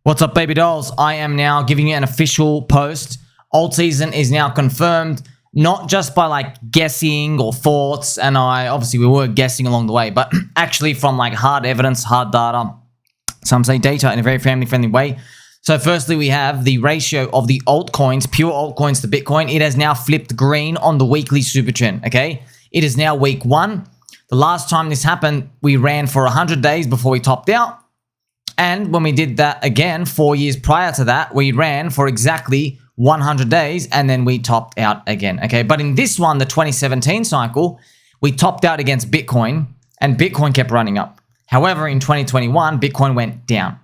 What's up, baby dolls? I am now giving you an official post. Altseason is now confirmed, not just by like guessing or thoughts, and obviously we were guessing along the way, but actually from like hard evidence, hard data, some say data in a very family-friendly way. So firstly, we have the ratio of the altcoins, pure altcoins to Bitcoin. It has now flipped green on the weekly super trend, okay? It is now week 1. The last time this happened, we ran for 100 days before we topped out. And when we did that again, 4 years prior to that, we ran for exactly 100 days and then we topped out again, okay? But in this one, the 2017 cycle, we topped out against Bitcoin and Bitcoin kept running up. However, in 2021, Bitcoin went down.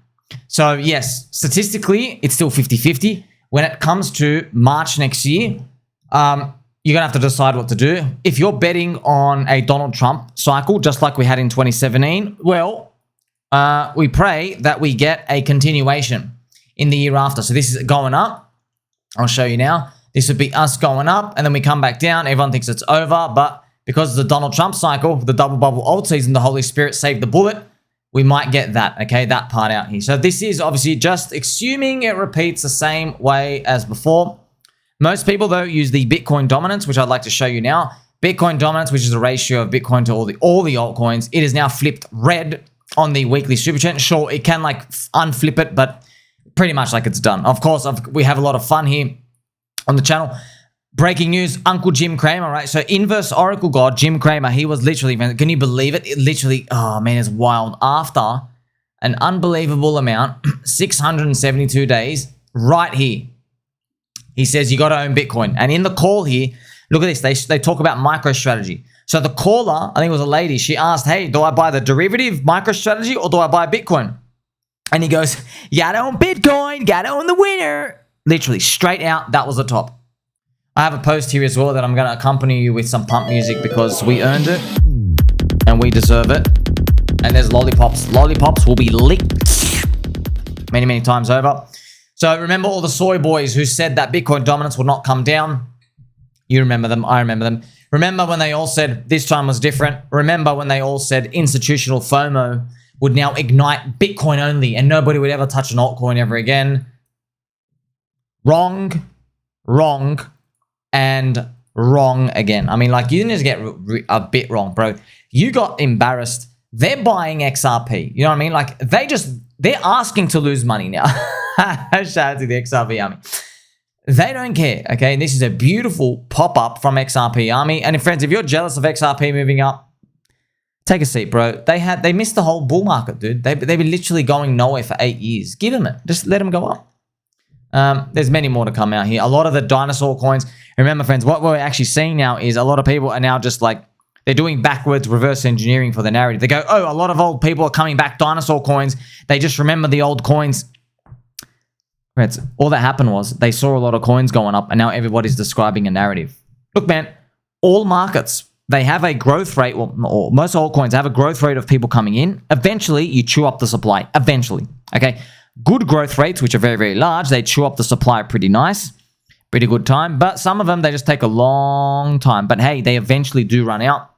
So yes, statistically, it's still 50-50. When it comes to March next year, you're gonna have to decide what to do. If you're betting on a Donald Trump cycle, just like we had in 2017, well, we pray that we get a continuation in the year after. So this is going up. I'll show you now. This would be us going up and then we come back down. Everyone thinks it's over, but because of the Donald Trump cycle, the double bubble alt season, the Holy Spirit saved the bullet. We might get that, okay, that part out here. So this is obviously just assuming it repeats the same way as before. Most people, though, use the Bitcoin dominance, which I'd like to show you now. Bitcoin dominance, which is the ratio of Bitcoin to all the altcoins. It is now flipped red on the weekly super trend. Sure, it can like unflip it, but pretty much like it's done. Of course, we have a lot of fun here on the channel. Breaking news, Uncle Jim Cramer, right? So inverse Oracle God, Jim Cramer, he was literally, can you believe it? It literally, oh man, it's wild. After an unbelievable amount, 672 days, right here, he says you got to own Bitcoin. And in the call here, look at this, they talk about MicroStrategy. So the caller, I think it was a lady, she asked, hey, do I buy the derivative MicroStrategy or do I buy Bitcoin? And he goes, you gotta own Bitcoin, gotta own the winner. Literally, straight out, that was the top. I have a post here as well that I'm gonna accompany you with some pump music because we earned it and we deserve it. And there's lollipops. Lollipops will be licked many, many times over. So remember all the soy boys who said that Bitcoin dominance would not come down. You remember them, I remember them. Remember when they all said this time was different? Remember when they all said institutional FOMO would now ignite Bitcoin only and nobody would ever touch an altcoin ever again? Wrong, wrong, and wrong again. I mean, like, you didn't just get a bit wrong, bro. You got embarrassed. They're buying XRP. You know what I mean? Like, they're asking to lose money now. Shout out to the XRP army. They don't care, okay? And this is a beautiful pop-up from XRP Army. And friends, if you're jealous of XRP moving up, take a seat, bro. They missed the whole bull market, dude. They've been literally going nowhere for 8 years. Give them it. Just let them go up. There's many more to come out here. A lot of the dinosaur coins. Remember, friends, what we're actually seeing now is a lot of people are now just like, they're doing backwards reverse engineering for the narrative. They go, oh, a lot of old people are coming back, dinosaur coins. They just remember the old coins. All that happened was they saw a lot of coins going up and now everybody's describing a narrative. Look, man, all markets, they have a growth rate, well, most altcoins have a growth rate of people coming in. Eventually, you chew up the supply. Eventually, okay? Good growth rates, which are very, very large, they chew up the supply pretty nice. Pretty good time. But some of them, they just take a long time. But hey, they eventually do run out.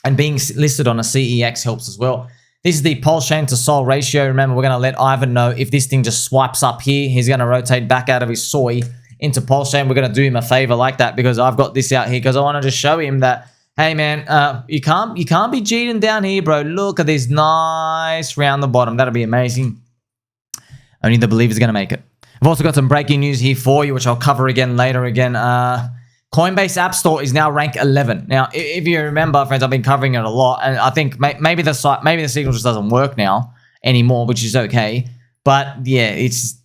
And being listed on a CEX helps as well. This is the PulseChain to Sol ratio. Remember, we're going to let Ivan know if this thing just swipes up here, he's going to rotate back out of his soy into PulseChain. We're going to do him a favor like that because I've got this out here because I want to just show him that, hey, man, you can't be cheating down here, bro. Look at this nice round the bottom. That'll be amazing. Only the believer's going to make it. I've also got some breaking news here for you, which I'll cover again later again. Coinbase App Store is now rank 11. Now, if you remember, friends, I've been covering it a lot, and I think maybe the signal just doesn't work now anymore, which is okay. But yeah, it's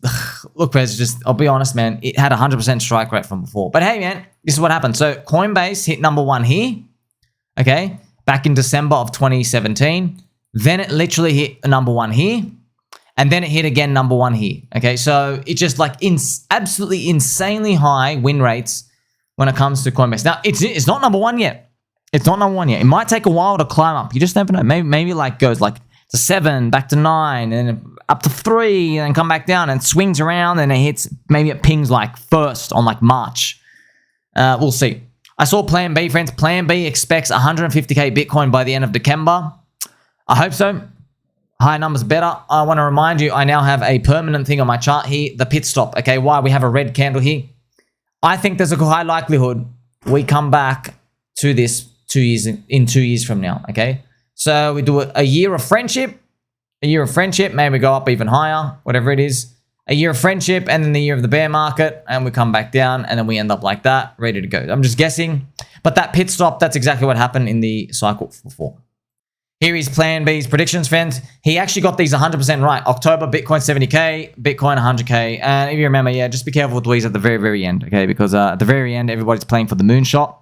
look, friends, just I'll be honest, man, it had 100% strike rate from before. But hey, man, this is what happened. So Coinbase hit #1 here, okay, back in December of 2017. Then it literally hit #1 here, and then it hit again #1 here. Okay, so it just like absolutely insanely high win rates when it comes to Coinbase. Now, it's not #1 yet. It's not #1 yet. It might take a while to climb up. You just never know. Maybe like goes like to 7, back to 9, and up to 3, and then come back down and swings around, and it hits, maybe it pings like first on like March. We'll see. I saw PlanB, friends. PlanB expects 150K Bitcoin by the end of December. I hope so. high numbers better. I want to remind you, I now have a permanent thing on my chart here, the pit stop. Okay, why? We have a red candle here. I think there's a high likelihood we come back to this 2 years in 2 years from now. Okay, so we do a year of friendship, maybe we go up even higher, whatever it is. A year of friendship, and then the year of the bear market, and we come back down, and then we end up like that, ready to go. I'm just guessing, but that pit stop, that's exactly what happened in the cycle before. Here is PlanB's predictions, friends. He actually got these 100% right. October, Bitcoin 70K, Bitcoin 100K. And if you remember, yeah, just be careful with these at the very, very end, okay? Because at the very end, everybody's playing for the moonshot,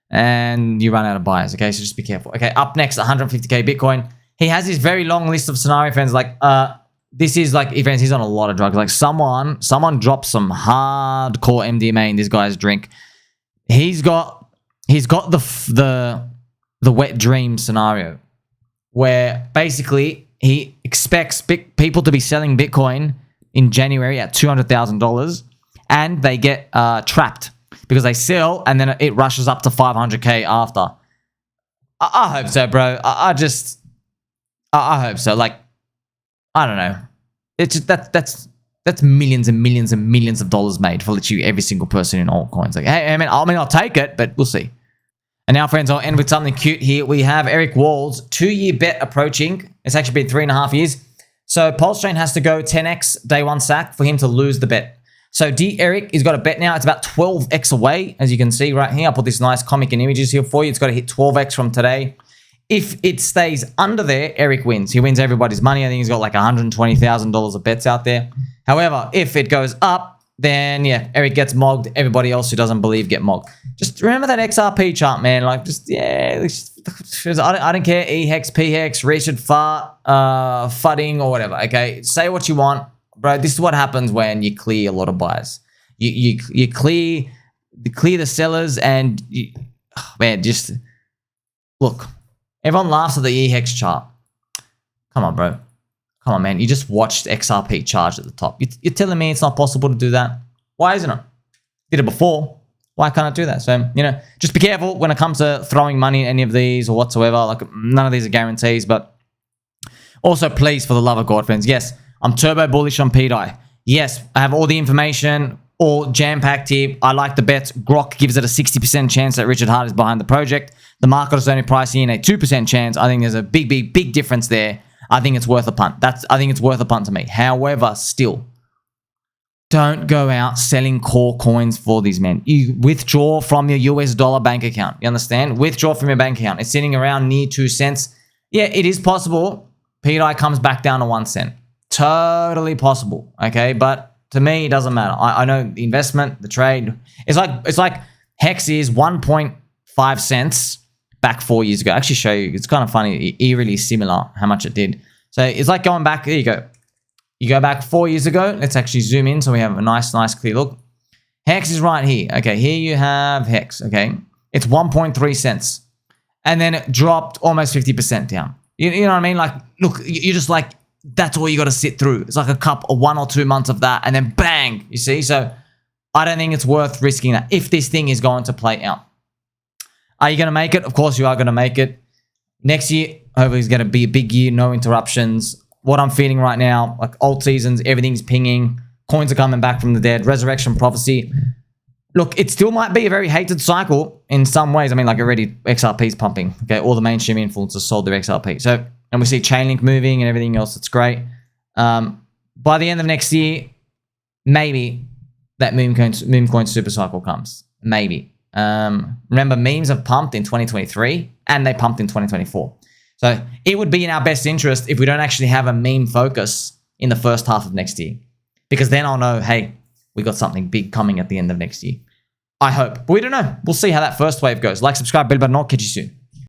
and you run out of buyers, okay? So just be careful. Okay, up next, 150K Bitcoin. He has this very long list of scenario, friends. Like, this is like events. He's on a lot of drugs. Like someone dropped some hardcore MDMA in this guy's drink. He's got the wet dream scenario, where basically he expects people to be selling Bitcoin in January at $200,000, and they get trapped because they sell, and then it rushes up to 500K after. I hope so, bro. I hope so. Like, I don't know. It's just that's millions and millions and millions of dollars made for literally every single person in altcoins. Like, hey, I'll take it, but we'll see. And now, friends, I'll end with something cute here. We have Eric Wall's 2-year bet approaching. It's actually been 3.5 years. So PulseChain has to go 10x day one sack for him to lose the bet. So Eric, he's got a bet now. It's about 12x away, as you can see right here. I'll put this nice comic and images here for you. It's got to hit 12x from today. If it stays under there, Eric wins. He wins everybody's money. I think he's got like $120,000 of bets out there. However, if it goes up, then yeah, Eric gets mogged. Everybody else who doesn't believe get mogged. Just remember that XRP chart, man. Like, just, yeah, I don't care. E-hex, P-hex, Richard Fart, Fudding, or whatever, okay? Say what you want. Bro, this is what happens when you clear a lot of buyers. You clear the sellers, and man, just look. Everyone laughs at the E-hex chart. Come on, bro. Come on, man. You just watched XRP charge at the top. You're telling me it's not possible to do that? Why isn't it? Did it before. Why can't I do that? So, you know, just be careful when it comes to throwing money in any of these or whatsoever. Like, none of these are guarantees. But also, please, for the love of God, friends, yes, I'm turbo bullish on pDAI. Yes, I have all the information, all jam-packed here. I like the bets. Grok gives it a 60% chance that Richard Hart is behind the project. The market is only pricing in a 2% chance. I think there's a big difference there. I think it's worth a punt. I think it's worth a punt to me. However, still, don't go out selling core coins for these, men. You withdraw from your US dollar bank account. You understand? Withdraw from your bank account. It's sitting around near 2 cents. Yeah, it is possible pDAI comes back down to 1 cent. Totally possible. Okay, but to me, it doesn't matter. I know the investment, the trade. It's like Hex is 1.5 cents back 4 years ago. I'll actually show you. It's kind of funny, eerily similar how much it did. So it's like going back. There you go. You go back 4 years ago. Let's actually zoom in so we have a nice clear look. Hex is right here. Okay, here you have Hex. Okay, it's 1.3 cents, and then it dropped almost 50% down. You know what I mean? Like, look, you're just like, that's all you got to sit through. It's like a cup of 1 or 2 months of that, and then bang. You see? So I don't think it's worth risking that if this thing is going to play out. Are you going to make it? Of course you are going to make it. Next year, hopefully it's going to be a big year, no interruptions. What I'm feeling right now, like alt seasons, everything's pinging. Coins are coming back from the dead. Resurrection prophecy. Look, it still might be a very hated cycle in some ways. I mean, like already XRP's pumping. Okay, all the mainstream influencers sold their XRP. So, and we see Chainlink moving and everything else. It's great. By the end of next year, maybe that meme coin super cycle comes. Maybe. Remember, memes have pumped in 2023 and they pumped in 2024. So it would be in our best interest if we don't actually have a meme focus in the first half of next year, because then I'll know, hey, we got something big coming at the end of next year. I hope, but we don't know. We'll see how that first wave goes. Like, subscribe, bell button. I'll catch you soon.